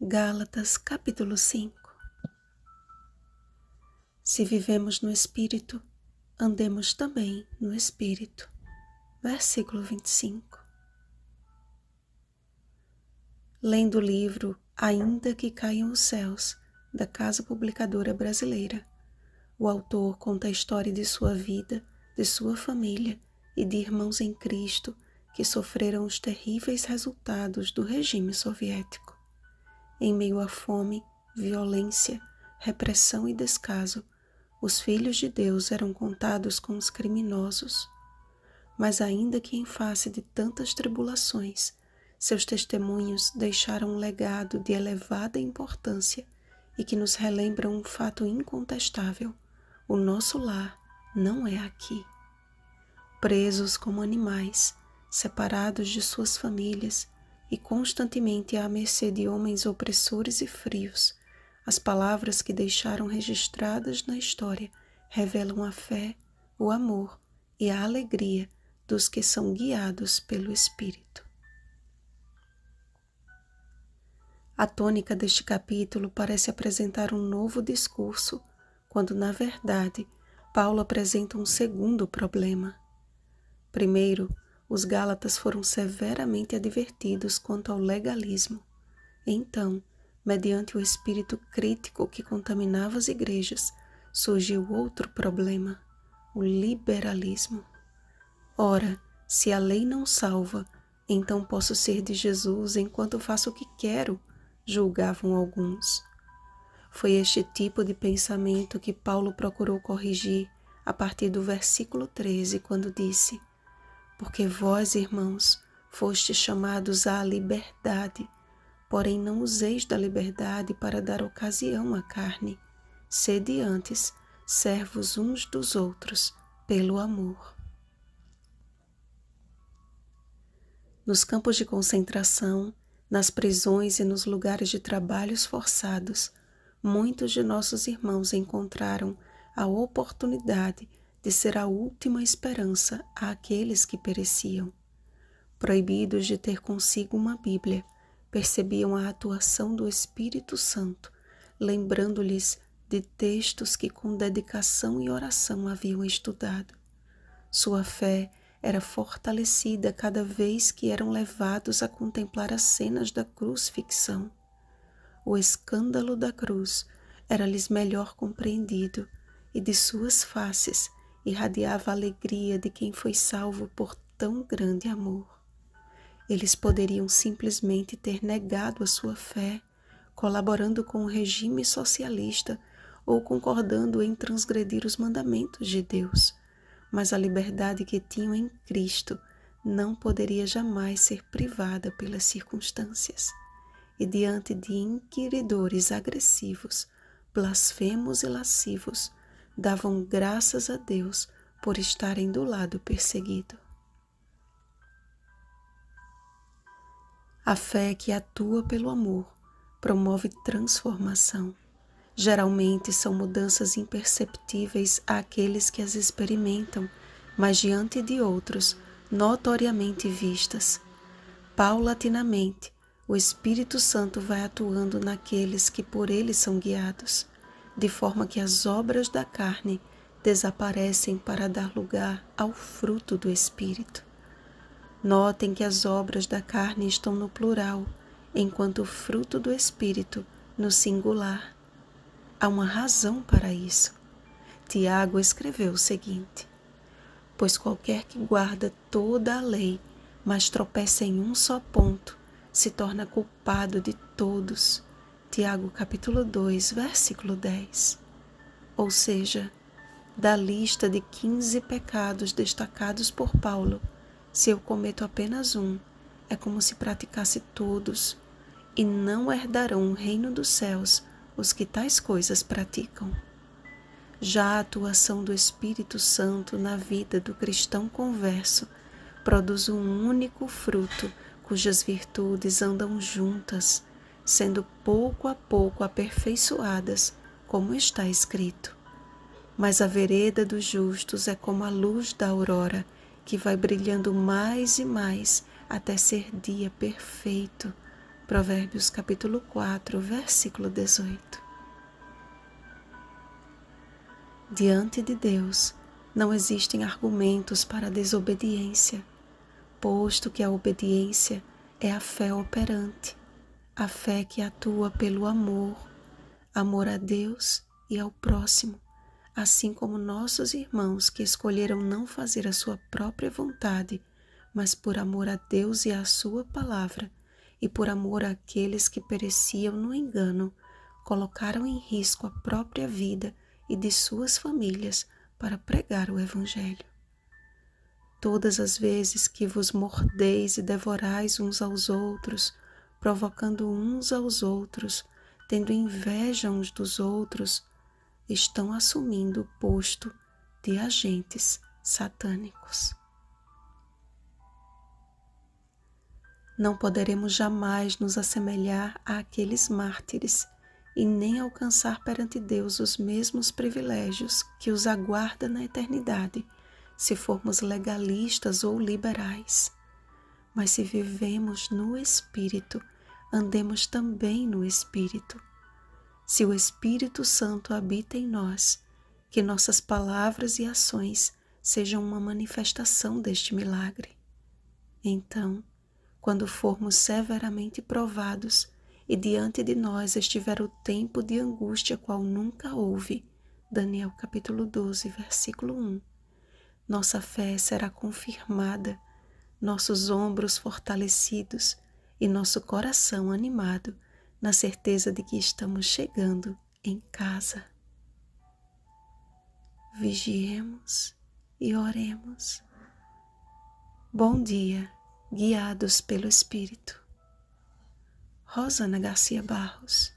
Gálatas capítulo 5. Se vivemos no Espírito, andemos também no Espírito. Versículo 25. Lendo o livro Ainda que Caiam os Céus, da Casa Publicadora Brasileira, o autor conta a história de sua vida, de sua família e de irmãos em Cristo que sofreram os terríveis resultados do regime soviético. Em meio à fome, violência, repressão e descaso, os filhos de Deus eram contados com os criminosos. Mas ainda que em face de tantas tribulações, seus testemunhos deixaram um legado de elevada importância e que nos relembram um fato incontestável: o nosso lar não é aqui. Presos como animais, separados de suas famílias e constantemente à mercê de homens opressores e frios, as palavras que deixaram registradas na história revelam a fé, o amor e a alegria dos que são guiados pelo Espírito. A tônica deste capítulo parece apresentar um novo discurso, quando, na verdade, Paulo apresenta um segundo problema. Primeiro, os Gálatas foram severamente advertidos quanto ao legalismo. Então, mediante o espírito crítico que contaminava as igrejas, surgiu outro problema: o liberalismo. Ora, se a lei não salva, então posso ser de Jesus enquanto faço o que quero, julgavam alguns. Foi este tipo de pensamento que Paulo procurou corrigir a partir do versículo 13, quando disse: porque vós, irmãos, fostes chamados à liberdade, porém não useis da liberdade para dar ocasião à carne. Sede antes servos uns dos outros pelo amor. Nos campos de concentração, nas prisões e nos lugares de trabalhos forçados, muitos de nossos irmãos encontraram a oportunidade de ser a última esperança àqueles que pereciam. Proibidos de ter consigo uma Bíblia, percebiam a atuação do Espírito Santo, lembrando-lhes de textos que com dedicação e oração haviam estudado. Sua fé era fortalecida cada vez que eram levados a contemplar as cenas da crucifixão. O escândalo da cruz era-lhes melhor compreendido, e de suas faces irradiava a alegria de quem foi salvo por tão grande amor. Eles poderiam simplesmente ter negado a sua fé, colaborando com o regime socialista ou concordando em transgredir os mandamentos de Deus, mas a liberdade que tinham em Cristo não poderia jamais ser privada pelas circunstâncias. E diante de inquiridores agressivos, blasfemos e lascivos, davam graças a Deus por estarem do lado perseguido. A fé que atua pelo amor promove transformação. Geralmente são mudanças imperceptíveis àqueles que as experimentam, mas diante de outros, notoriamente vistas. Paulatinamente, o Espírito Santo vai atuando naqueles que por ele são guiados, de forma que as obras da carne desaparecem para dar lugar ao fruto do Espírito. Notem que as obras da carne estão no plural, enquanto o fruto do Espírito no singular. Há uma razão para isso. Tiago escreveu o seguinte: pois qualquer que guarda toda a lei, mas tropeça em um só ponto, se torna culpado de todos. Tiago capítulo 2, versículo 10. Ou seja, da lista de 15 pecados destacados por Paulo, se eu cometo apenas um, é como se praticasse todos, e não herdarão o reino dos céus os que tais coisas praticam. Já a atuação do Espírito Santo na vida do cristão converso produz um único fruto, cujas virtudes andam juntas, sendo pouco a pouco aperfeiçoadas, como está escrito. Mas a vereda dos justos é como a luz da aurora, que vai brilhando mais e mais até ser dia perfeito, Provérbios capítulo 4, versículo 18. Diante de Deus, não existem argumentos para a desobediência, posto que a obediência é a fé operante, a fé que atua pelo amor a Deus e ao próximo, assim como nossos irmãos que escolheram não fazer a sua própria vontade, mas por amor a Deus e à sua palavra, e por amor àqueles que pereciam no engano, colocaram em risco a própria vida e de suas famílias para pregar o Evangelho. Todas as vezes que vos mordeis e devorais uns aos outros, provocando uns aos outros, tendo inveja uns dos outros, estão assumindo o posto de agentes satânicos. Não poderemos jamais nos assemelhar àqueles mártires e nem alcançar perante Deus os mesmos privilégios que os aguarda na eternidade, se formos legalistas ou liberais. Mas se vivemos no Espírito, andemos também no Espírito. Se o Espírito Santo habita em nós, que nossas palavras e ações sejam uma manifestação deste milagre. Então, quando formos severamente provados e diante de nós estiver o tempo de angústia qual nunca houve, Daniel capítulo 12, versículo 1, nossa fé será confirmada, nossos ombros fortalecidos e nosso coração animado na certeza de que estamos chegando em casa. Vigiemos e oremos. Bom dia, guiados pelo Espírito. Rosana Garcia Barros.